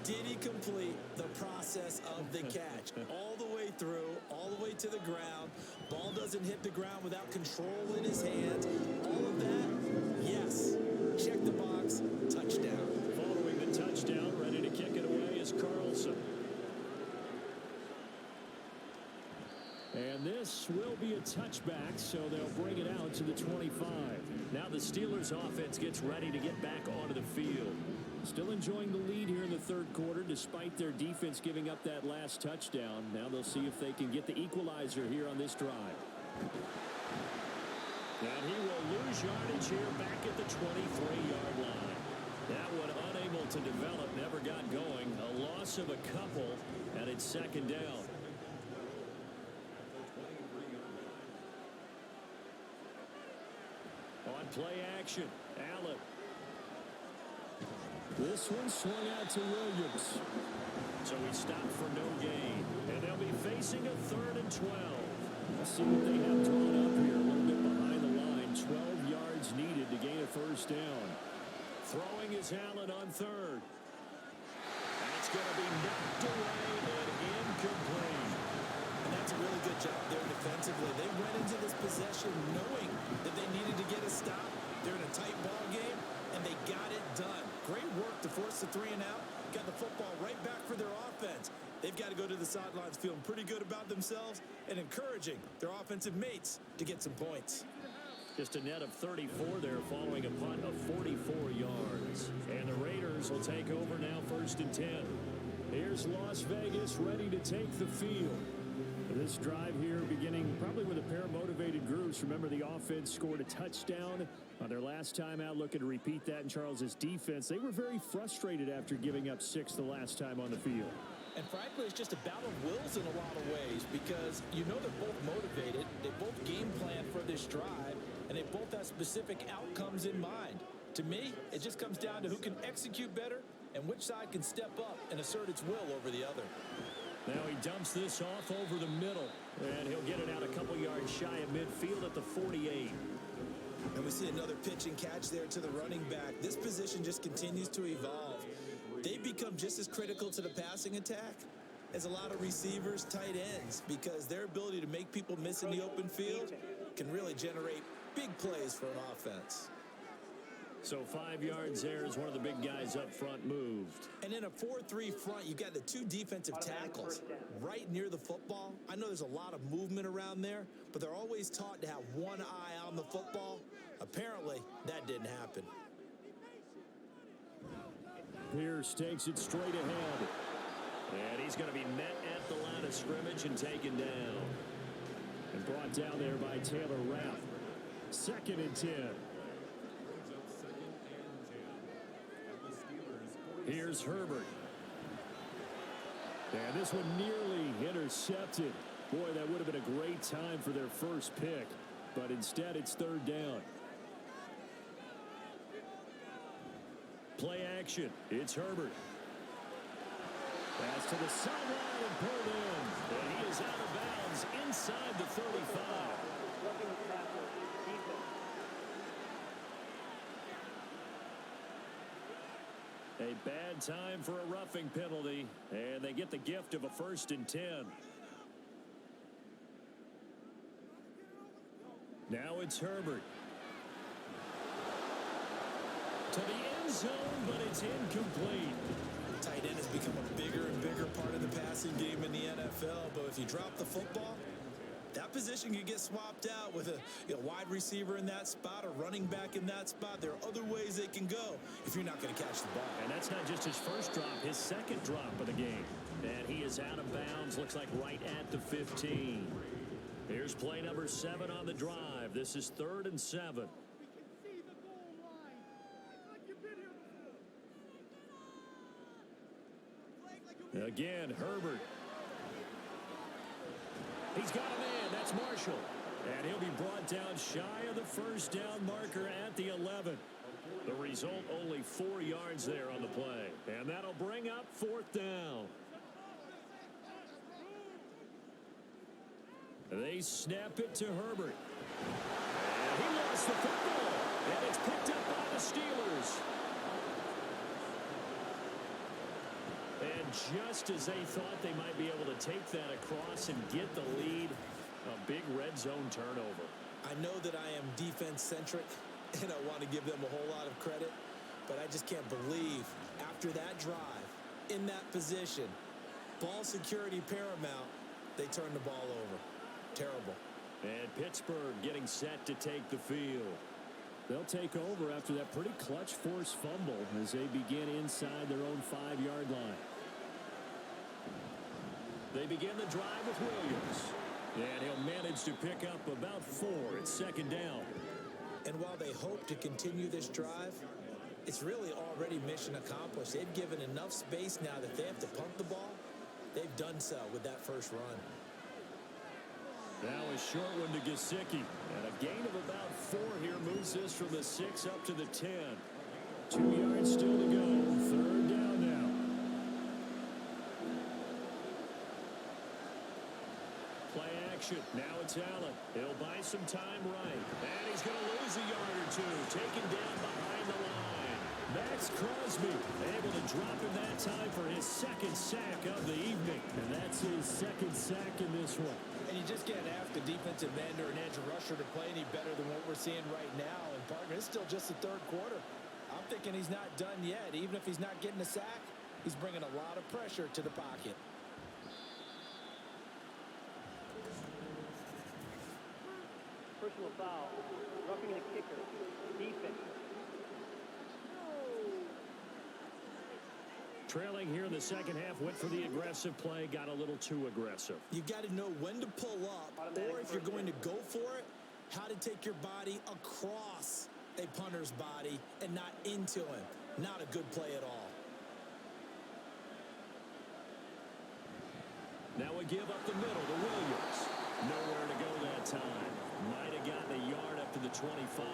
Did he complete the process of the catch? All the way through, all the way to the ground. Ball doesn't hit the ground without control in his hands. All of that, yes. Check the box, touchdown. Following the touchdown, ready to kick it away is Carlson. And this will be a touchback, so they'll bring it out to the 25. Now the Steelers offense gets ready to get back onto the field. Still enjoying the lead here in the third quarter, despite their defense giving up that last touchdown. Now they'll see if they can get the equalizer here on this drive. And he will lose yardage here back at the 23-yard line. That one unable to develop, never got going. A loss of a couple, and it's second down. On play action, Allen. This one swung out to Williams. So he stopped for no gain. And they'll be facing a 3rd and 12. Let's see what they have drawn up here. A little bit behind the line. 12 yards needed to gain a first down. Throwing is Allen on 3rd. That's going to be knocked away and incomplete. And that's a really good job there defensively. They went into this possession knowing that they needed to get a stop. They're in a tight ball game, and they got it done. Great work to force the 3 and out. Got the football right back for their offense. They've got to go to the sidelines feeling pretty good about themselves and encouraging their offensive mates to get some points. Just a net of 34 there following a punt of 44 yards. And the Raiders will take over now 1st and 10. Here's Las Vegas ready to take the field. This drive here beginning probably with a pair of motivated groups. Remember, the offense scored a touchdown on their last time out, looking to repeat that in Charles's defense. They were very frustrated after giving up 6 the last time on the field. And frankly, it's just a battle of wills in a lot of ways because you know they're both motivated. They both game plan for this drive, and they both have specific outcomes in mind. To me, it just comes down to who can execute better and which side can step up and assert its will over the other. Now he dumps this off over the middle, and he'll get it out a couple yards shy of midfield at the 48. And we see another pitch and catch there to the running back. This position just continues to evolve. They become just as critical to the passing attack as a lot of receivers, tight ends, because their ability to make people miss in the open field can really generate big plays for an offense. So 5 yards there as one of the big guys up front moved. And in a 4-3 front, you got the 2 defensive tackles right near the football. I know there's a lot of movement around there, but they're always taught to have one eye on the football. Apparently, that didn't happen. Pierce takes it straight ahead. And he's going to be met at the line of scrimmage and taken down. And brought down there by Taylor Rapp. 2nd and 10. Here's Herbert. And this one nearly intercepted. Boy, that would have been a great time for their first pick. But instead, it's 3rd down. Play action. It's Herbert. Pass to the sideline and pulled in. And he is out of bounds inside the 35. A bad time for a roughing penalty, and they get the gift of a 1st and 10. Now it's Herbert. To the end zone, but it's incomplete. Tight end has become a bigger and bigger part of the passing game in the NFL, but if you drop the football, that position can get swapped out with a wide receiver in that spot, a running back in that spot. There are other ways they can go if you're not going to catch the ball. And that's not just his first drop, his 2nd drop of the game. And he is out of bounds, looks like right at the 15. Here's play number 7 on the drive. This is 3rd and 7. Again, Herbert. He's got a man. That's Marshall. And he'll be brought down shy of the first down marker at the 11. The result, only 4 yards there on the play. And that'll bring up 4th down. They snap it to Herbert. And he lost the football. And it's picked up by the Steelers. And just as they thought they might be able to take that across and get the lead, a big red zone turnover. I know that I am defense-centric, and I want to give them a whole lot of credit, but I just can't believe after that drive, in that position, ball security paramount, they turn the ball over. Terrible. And Pittsburgh getting set to take the field. They'll take over after that pretty clutch forced fumble as they begin inside their own 5-yard line. They begin the drive with Williams. And he'll manage to pick up about 4 at 2nd down. And while they hope to continue this drive, it's really already mission accomplished. They've given enough space now that they have to punt the ball. They've done so with that first run. Now a short one to Gesicki. And a gain of about 4 here moves this from the 6 up to the 10. 2 yards still to go. 3rd down now. Play action. Now it's Allen. He'll buy some time right. And he's going to lose a yard or 2. Taken down behind the line. Max Crosby able to drop him that time for his 2nd sack of the evening. And that's his 2nd sack in this one. And you just can't ask a defensive end or an edge rusher to play any better than what we're seeing right now. And partner, it's still just the 3rd quarter. I'm thinking he's not done yet. Even if he's not getting a sack, he's bringing a lot of pressure to the pocket. Personal foul, roughing the kicker, defense. Trailing here in the 2nd half, went for the aggressive play, got a little too aggressive. You got to know when to pull up, or if you're going to go for it, how to take your body across a punter's body and not into him. Not a good play at all. Now a give up the middle to Williams. Nowhere to go that time. Might have gotten a yard up to the 25.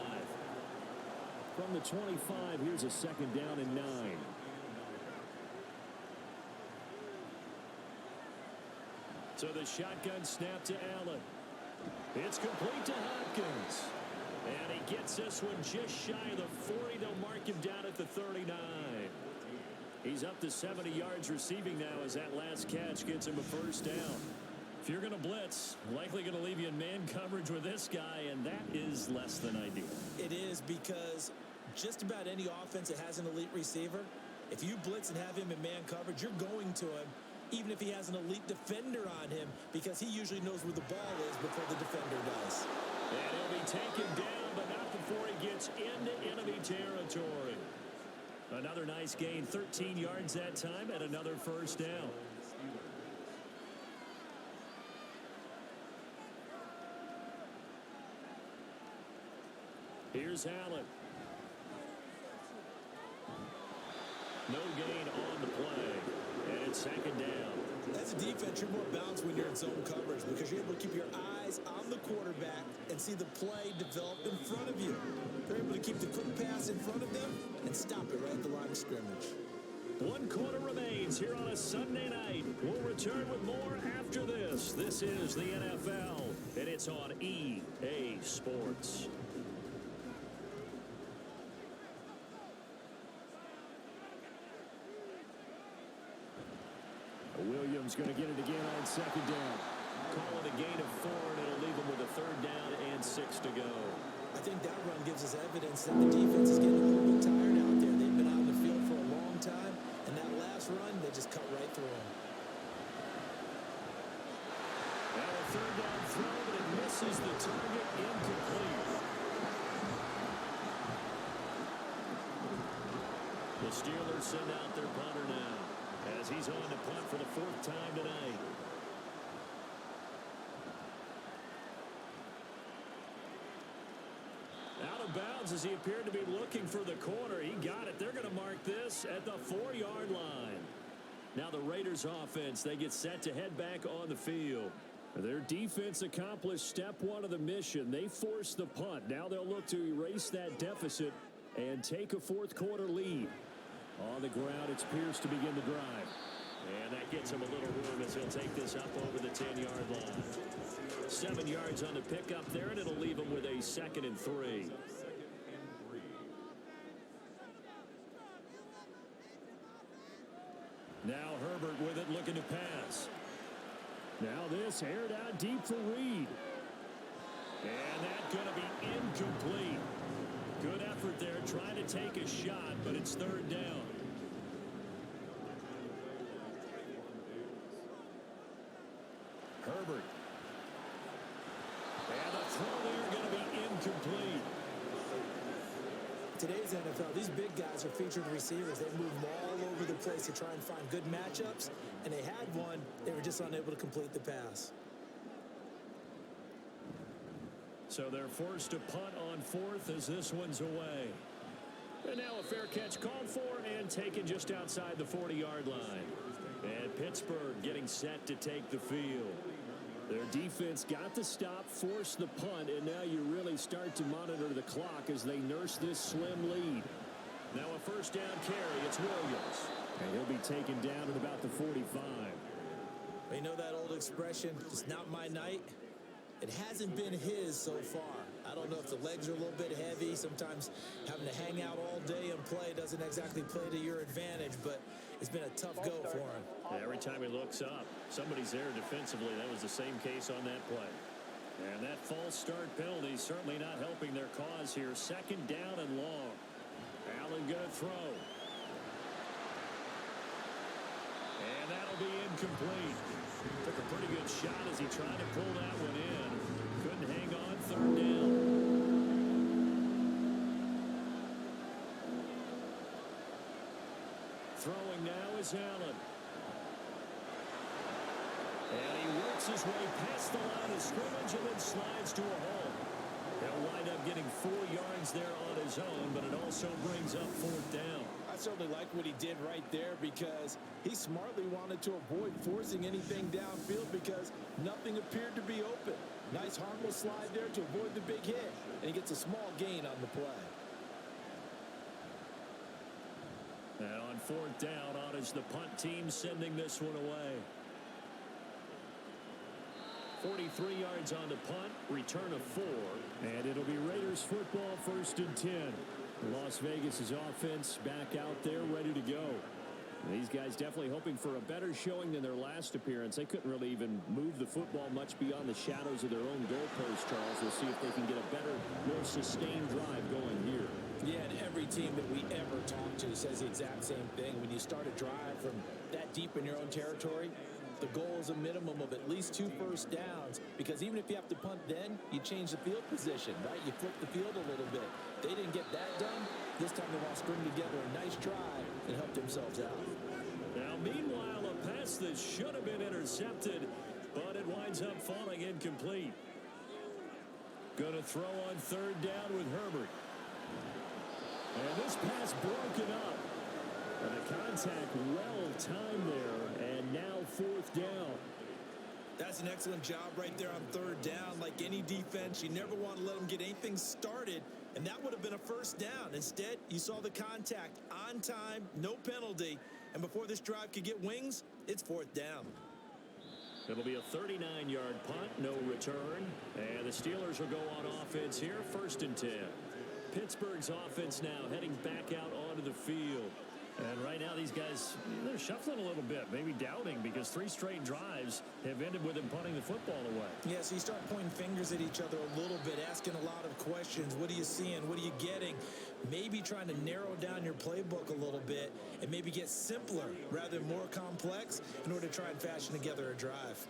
From the 25, here's a 2nd down and 9. So the shotgun snap to Allen. It's complete to Hopkins. And he gets this one just shy of the 40. They'll mark him down at the 39. He's up to 70 yards receiving now as that last catch gets him a 1st down. If you're going to blitz, likely going to leave you in man coverage with this guy, and that is less than ideal. It is, because just about any offense that has an elite receiver, if you blitz and have him in man coverage, you're going to him, even if he has an elite defender on him, because he usually knows where the ball is before the defender does. And he'll be taken down, but not before he gets into enemy territory. Another nice gain, 13 yards that time, and another 1st down. Here's Allen. No gain on the play, and it's 2nd down. As a defense, you're more balanced when you're in zone coverage because you're able to keep your eyes on the quarterback and see the play develop in front of you. You're able to keep the quick pass in front of them and stop it right at the line of scrimmage. 1 quarter remains here on a Sunday night. We'll return with more after this. This is the NFL, and it's on EA Sports. Williams going to get it again on 2nd down. Call it a gain of 4, and it'll leave them with a 3rd down and 6 to go. I think that run gives us evidence that the defense is getting a little bit tired out there. They've been out in the field for a long time, and that last run, they just cut right through them. Now a 3rd down throw, but it misses the target, incomplete. The Steelers send out their punter now. as he's on to punt for the 4th time tonight. Out of bounds as he appeared to be looking for the corner. He got it. They're going to mark this at the 4-yard line. Now the Raiders offense, they get set to head back on the field. Their defense accomplished step 1 of the mission. They forced the punt. Now they'll look to erase that deficit and take a 4th quarter lead. On the ground, it's Pierce to begin the drive. And that gets him a little room as he'll take this up over the 10-yard line. 7 yards on the pickup there, and it'll leave him with a 2nd and 3. Now Herbert with it, looking to pass. Now this aired out deep for Reed. And that's going to be incomplete. Good effort there, trying to take a shot, but it's 3rd down. Herbert. And the throw there going to be incomplete. Today's NFL, these big guys are featured receivers. They move all over the place to try and find good matchups, and they had one. They were just unable to complete the pass. So they're forced to punt on 4th as this one's away. And now a fair catch called for and taken just outside the 40-yard line. And Pittsburgh getting set to take the field. Their defense got the stop, forced the punt, and now you really start to monitor the clock as they nurse this slim lead. Now a 1st down carry, it's Williams. And he'll be taken down at about the 45. You know that old expression, it's not my night? It hasn't been his so far. I don't know if the legs are a little bit heavy. Sometimes having to hang out all day and play doesn't exactly play to your advantage, but it's been a tough go for him. Yeah, every time he looks up, somebody's there defensively. That was the same case on that play. And that false start penalty is certainly not helping their cause here. 2nd down and long. Allen going to throw. And that'll be incomplete. Took a pretty good shot as he tried to pull that one in. Couldn't hang on. 3rd down. Throwing now is Allen. And he works his way past the line of scrimmage and then slides to a hole. He'll wind up getting 4 yards there on his own, but it also brings up 4th down. I certainly like what he did right there because he smartly wanted to avoid forcing anything downfield because nothing appeared to be open. Nice harmless slide there to avoid the big hit, and he gets a small gain on the play. And on 4th down, on is the punt team sending this one away. 43 yards on the punt, return of 4. And it'll be Raiders football, 1st and 10. Las Vegas' offense back out there, ready to go. These guys definitely hoping for a better showing than their last appearance. They couldn't really even move the football much beyond the shadows of their own goalpost, Charles. We'll see if they can get a better, more sustained drive going here. Yeah, and every team that we ever talk to says the exact same thing. When you start a drive from that deep in your own territory, the goal is a minimum of at least 2 first downs, because even if you have to punt then, you change the field position, right? You flip the field a little bit. They didn't get that done. This time they want to string together a nice drive and help themselves out. Now, meanwhile, a pass that should have been intercepted, but it winds up falling incomplete. Going to throw on 3rd down with Herbert. And this pass broken up. And the contact well timed there, and now 4th down. That's an excellent job right there on 3rd down. Like any defense, you never want to let them get anything started, and that would have been a 1st down. Instead, you saw the contact on time, no penalty, and before this drive could get wings, it's 4th down. It'll be a 39-yard punt, no return, and the Steelers will go on offense here, 1st and 10. Pittsburgh's offense now heading back out onto the field. And right now, these guys, they're shuffling a little bit, maybe doubting, because 3 straight drives have ended with them punting the football away. Yeah, so you start pointing fingers at each other a little bit, asking a lot of questions. What are you seeing? What are you getting? Maybe trying to narrow down your playbook a little bit and maybe get simpler rather than more complex in order to try and fashion together a drive.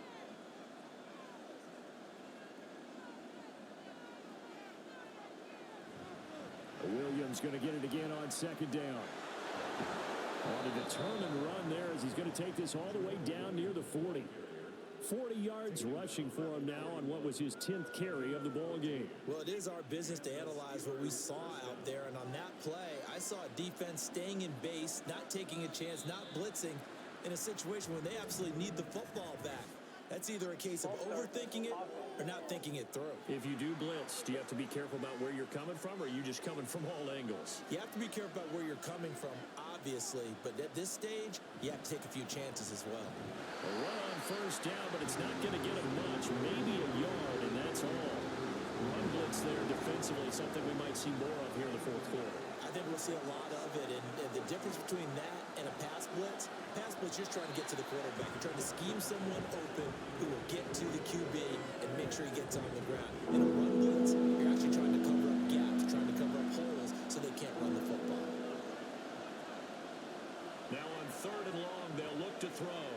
Williams going to get it again on 2nd down. Wanted to turn and run there as he's going to take this all the way down near the 40. 40 yards rushing for him now on what was his 10th carry of the ball game. Well, it is our business to analyze what we saw out there, and on that play, I saw a defense staying in base, not taking a chance, not blitzing in a situation when they absolutely need the football back. That's either a case of overthinking it or not thinking it through. If you do blitz, do you have to be careful about where you're coming from, or are you just coming from all angles? You have to be careful about where you're coming from, obviously, but at this stage, you have to take a few chances as well. A run on first down, but it's not going to get him much, maybe a yard, and that's all. Run blitz there defensively, something we might see more of here in the fourth quarter. I think we'll see a lot of it, and the difference between that and a pass blitz, you're trying to get to the quarterback. You're trying to scheme someone open who will get to the QB and make sure he gets on the ground. In a run blitz, you're actually trying to cover up gaps, trying to cover up holes so they can't run the football. Now on 3rd and long, they'll look to throw.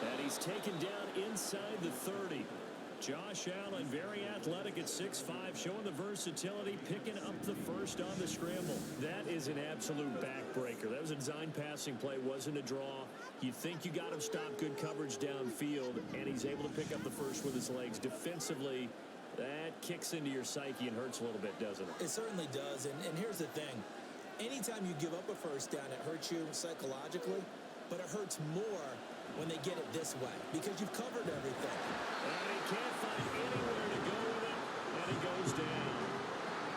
And he's taken down inside the 30. Josh Allen, very athletic at 6'5", showing the versatility, picking up the first on the scramble. That is an absolute backbreaker. That was a design passing play, wasn't a draw. You think you got him stopped, good coverage downfield, and he's able to pick up the first with his legs. Defensively, that kicks into your psyche and hurts a little bit, doesn't it? It certainly does, and here's the thing. Anytime you give up a first down, it hurts you psychologically, but it hurts more when they get it this way because you've covered everything. And he can't find anywhere to go with it, and he goes down.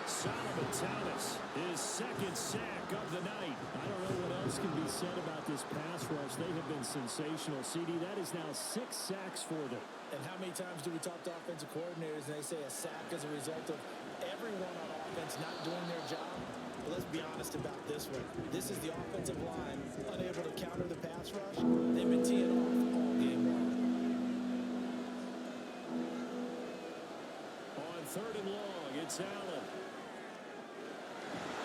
Solomon Thomas, his 2nd sack of the night. I don't know what else can be said about this pass rush. They have been sensational. CD, that is now 6 sacks for them. And how many times do we talk to offensive coordinators and they say a sack is a result of everyone on offense not doing their job? Well, let's be honest about this one. This is the offensive line unable to counter the pass rush. They've been teeing off all game long. On 3rd and long, it's Allen.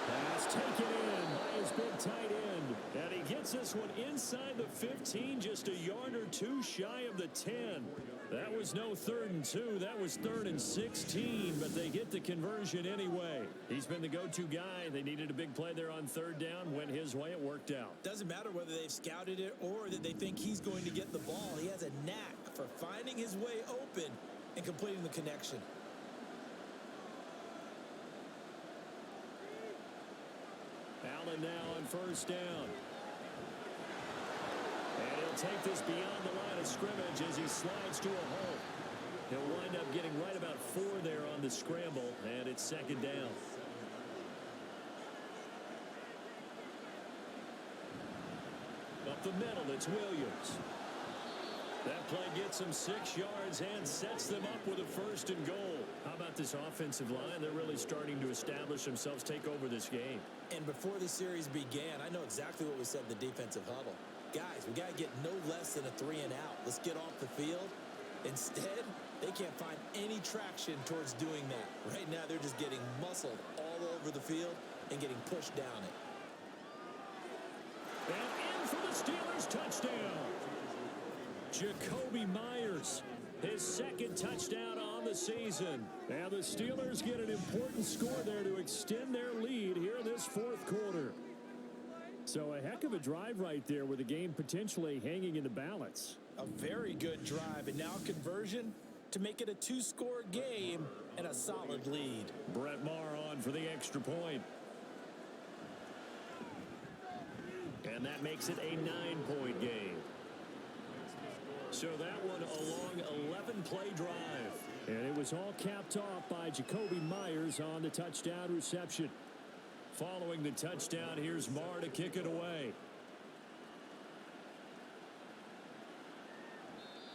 Pass taken in by his big tight end. And he gets this one inside the 15, just a yard or two shy of the 10. That was no 3rd and 2. That was 3rd and 16, but they get the conversion anyway. He's been the go-to guy. They needed a big play there on 3rd down. Went his way. It worked out. Doesn't matter whether they've scouted it or that they think he's going to get the ball. He has a knack for finding his way open and completing the connection. Allen now on 1st down. And he'll take this beyond the line of scrimmage as he slides to a hole. He'll wind up getting right about 4 there on the scramble, and it's 2nd down. Up the middle, it's Williams. That play gets them 6 yards and sets them up with a 1st and goal. How about this offensive line? They're really starting to establish themselves, take over this game. And before the series began, I know exactly what we said in the defensive huddle. Guys, we got to get no less than a 3 and out. Let's get off the field. Instead, they can't find any traction towards doing that. Right now, they're just getting muscled all over the field and getting pushed down it. And in for the Steelers touchdown. Jacoby Myers, his 2nd touchdown on the season. And the Steelers get an important score there to extend their lead here in this 4th quarter. So a heck of a drive right there with the game potentially hanging in the balance. A very good drive, and now conversion to make it a 2-score game and a solid lead. Brett Maher on for the extra point. And that makes it a 9-point game. So that one a long 11-play drive. And it was all capped off by Jacoby Myers on the touchdown reception. Following the touchdown, here's Maher to kick it away.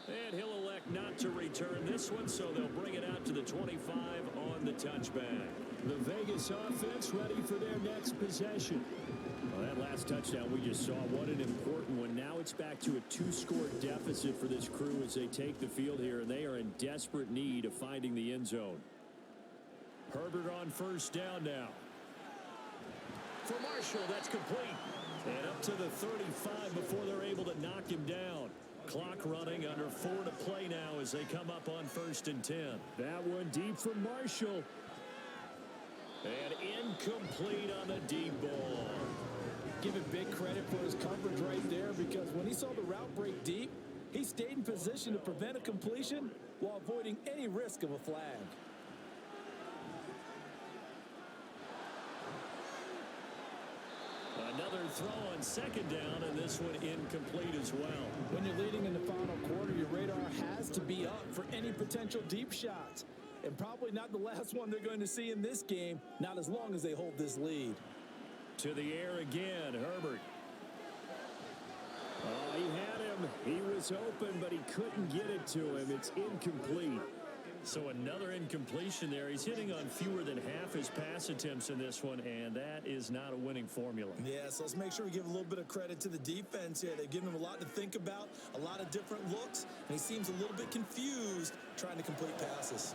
And he'll elect not to return this one, so they'll bring it out to the 25 on the touchback. The Vegas offense ready for their next possession. Well, that last touchdown we just saw, what an important one. Now it's back to a 2-score deficit for this crew as they take the field here, and they are in desperate need of finding the end zone. Herbert on 1st down now. For Marshall, that's complete. And up to the 35 before they're able to knock him down. Clock running, under 4 to play now as they come up on 1st and 10. That one deep for Marshall. And incomplete on the deep ball. Give him big credit for his coverage right there, because when he saw the route break deep, he stayed in position to prevent a completion while avoiding any risk of a flag. Another throw on second down, and this one incomplete as well. When you're leading in the final quarter, your radar has to be up for any potential deep shots. And probably not the last one they're going to see in this game, not as long as they hold this lead. To the air again, Herbert. Oh, he had him. He was open, but he couldn't get it to him. It's incomplete. So another incompletion there. He's hitting on fewer than half his pass attempts in this one, and that is not a winning formula. Yeah, so let's make sure we give a little bit of credit to the defense here. They've given him a lot to think about, a lot of different looks, and he seems a little bit confused trying to complete passes.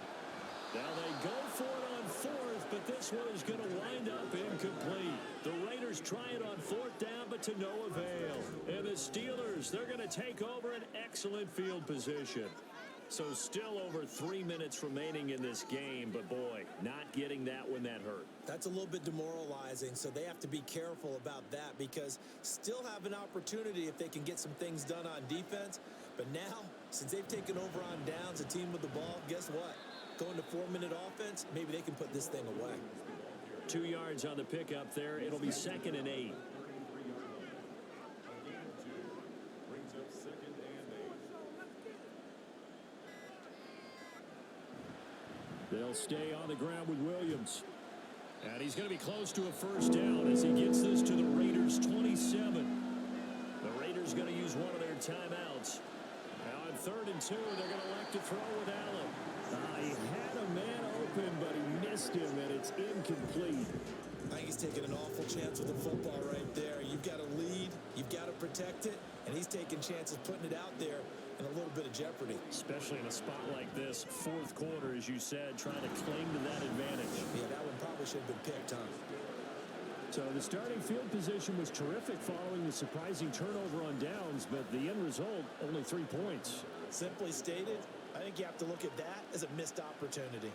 Now they go for it on fourth, but this one is going to wind up incomplete. The Raiders try it on fourth down, but to no avail. And the Steelers, they're going to take over an excellent field position. So still over 3 minutes remaining in this game, but boy, not getting that one that hurt. That's a little bit demoralizing, so they have to be careful about that, because still have an opportunity if they can get some things done on defense. But now, since they've taken over on downs, a team with the ball, guess what? Going to 4-minute offense, maybe they can put this thing away. 2 yards on the pickup there. It'll be 2nd and 8. Brings up 2nd and 8. They'll stay on the ground with Williams. And he's going to be close to a first down as he gets this to the Raiders' 27. The Raiders going to use one of their timeouts. Now on 3rd and 2, they're going to elect to throw with Allen. He had a man open, but he missed him, and it's incomplete. I think he's taking an awful chance with the football right there. You've got to lead, you've got to protect it, and he's taking chances putting it out there in a little bit of jeopardy. Especially in a spot like this, 4th quarter, as you said, trying to cling to that advantage. Yeah, that one probably should have been picked, huh? So the starting field position was terrific following the surprising turnover on downs, but the end result, only 3 points. Simply stated, I think you have to look at that as a missed opportunity.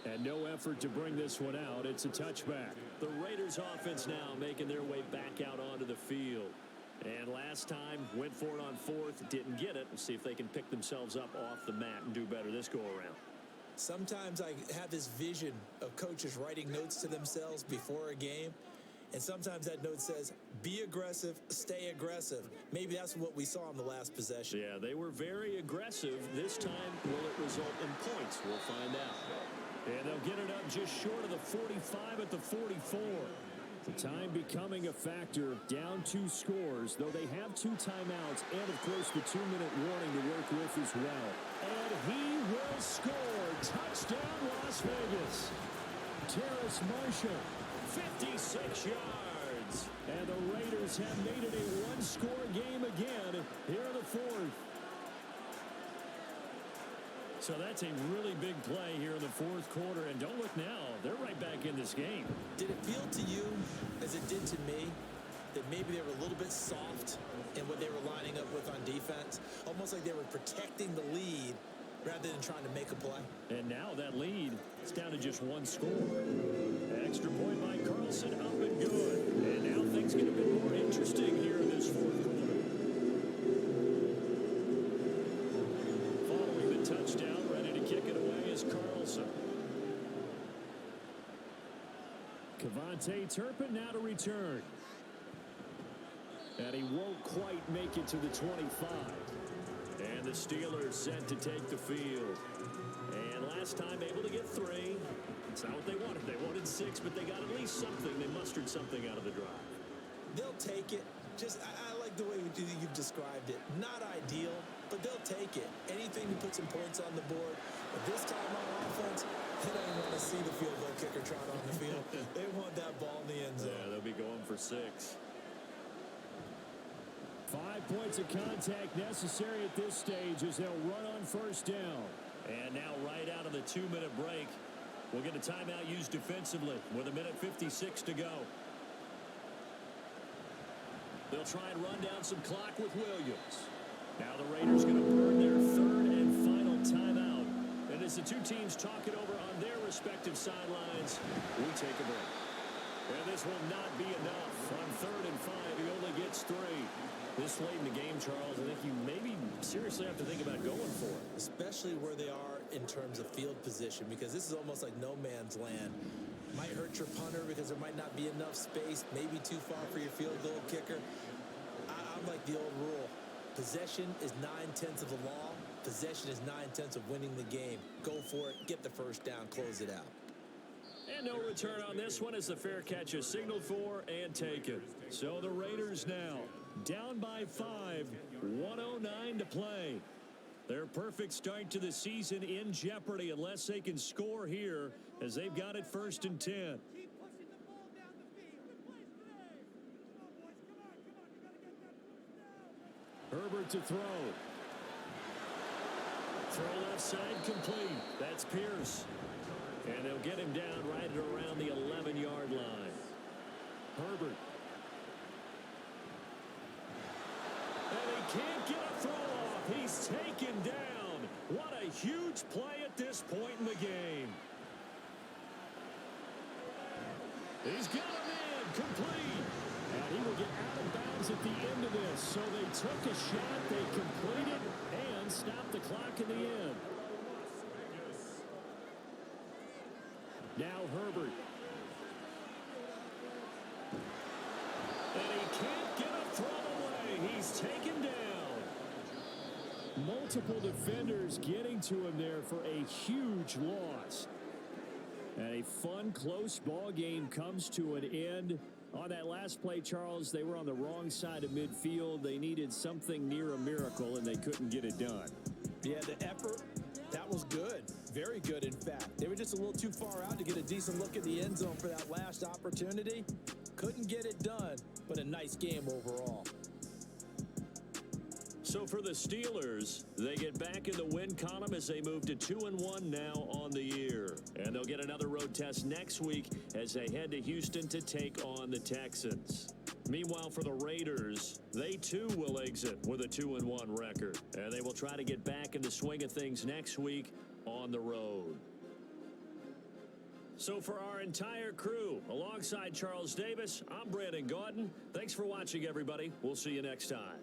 And no effort to bring this one out. It's a touchback. The Raiders offense now making their way back out onto the field. And last time, went for it on 4th, didn't get it. We'll see if they can pick themselves up off the mat and do better this go-around. Sometimes I have this vision of coaches writing notes to themselves before a game. And sometimes that note says, be aggressive, stay aggressive. Maybe that's what we saw in the last possession. Yeah, they were very aggressive. This time, will it result in points? We'll find out. And they'll get it up just short of the 45 at the 44. The time becoming a factor, down 2 scores, though they have 2 timeouts and, of course, the 2-minute warning to work with as well. And he will score. Touchdown, Las Vegas. Terrace Marshall. 56 yards. And the Raiders have made it a 1-score game again here in the 4th. So that's a really big play here in the 4th quarter. And don't look now, they're right back in this game. Did it feel to you, as it did to me, that maybe they were a little bit soft in what they were lining up with on defense? Almost like they were protecting the lead rather than trying to make a play. And now that lead is down to just 1 score. Extra point by Carlson, up and good. And now things get a bit more interesting here in this 4th quarter. Following the touchdown, ready to kick it away is Carlson. Kevontae Turpin now to return. And he won't quite make it to the 25. And the Steelers set to take the field. And last time able to get 3. It's not what they wanted. They wanted 6, but they got at least something. They mustered something out of the drive. They'll take it. Just, I like the way you've described it. Not ideal, but they'll take it. Anything to put some points on the board. But this time on offense, they don't want to see the field goal kicker trot on the field. They want that ball in the end zone. Yeah, they'll be going for 6. 5 points of contact necessary at this stage as they'll run on first down. And now right out of the 2-minute break, we'll get a timeout used defensively with 1:56 to go. They'll try and run down some clock with Williams. Now the Raiders going to burn their 3rd and final timeout. And as the two teams talk it over on their respective sidelines, we take a break. And this will not be enough. On 3rd and 5, he only gets 3. This late in the game, Charles, I think you maybe seriously have to think about going for it. Especially where they are in terms of field position, because this is almost like no man's land. Might hurt your punter because there might not be enough space, maybe too far for your field goal kicker. I'm like the old rule. Possession is 9/10 of the law. Possession is 9/10 of winning the game. Go for it, get the first down, close it out. And no return on this one as the fair catch is signaled for and taken. So the Raiders now down by 5, 1:09 to play. Their perfect start to the season in jeopardy unless they can score here as they've got it 1st and 10. Herbert to throw. Throw left side complete. That's Pierce. And they'll get him down right at around the 11-yard line. Herbert. And he can't get a throw off. He's taken down. What a huge play at this point in the game. He's got a man complete. And he will get out of bounds at the end of this. So they took a shot, they completed, and stopped the clock in the end. Now Herbert. And he can't get a throw away. He's taken down. Multiple defenders getting to him there for a huge loss. And a fun, close ball game comes to an end. On that last play, Charles, they were on the wrong side of midfield. They needed something near a miracle, and they couldn't get it done. Yeah, the effort, that was good. Very good, in fact. They were just a little too far out to get a decent look at the end zone for that last opportunity. Couldn't get it done, but a nice game overall. So for the Steelers, they get back in the win column as they move to 2-1 now on the year. And they'll get another road test next week as they head to Houston to take on the Texans. Meanwhile, for the Raiders, they too will exit with a 2-1 record. And they will try to get back in the swing of things next week on the road. So for our entire crew, alongside Charles Davis, I'm Brandon Gaudin. Thanks for watching, everybody. We'll see you next time.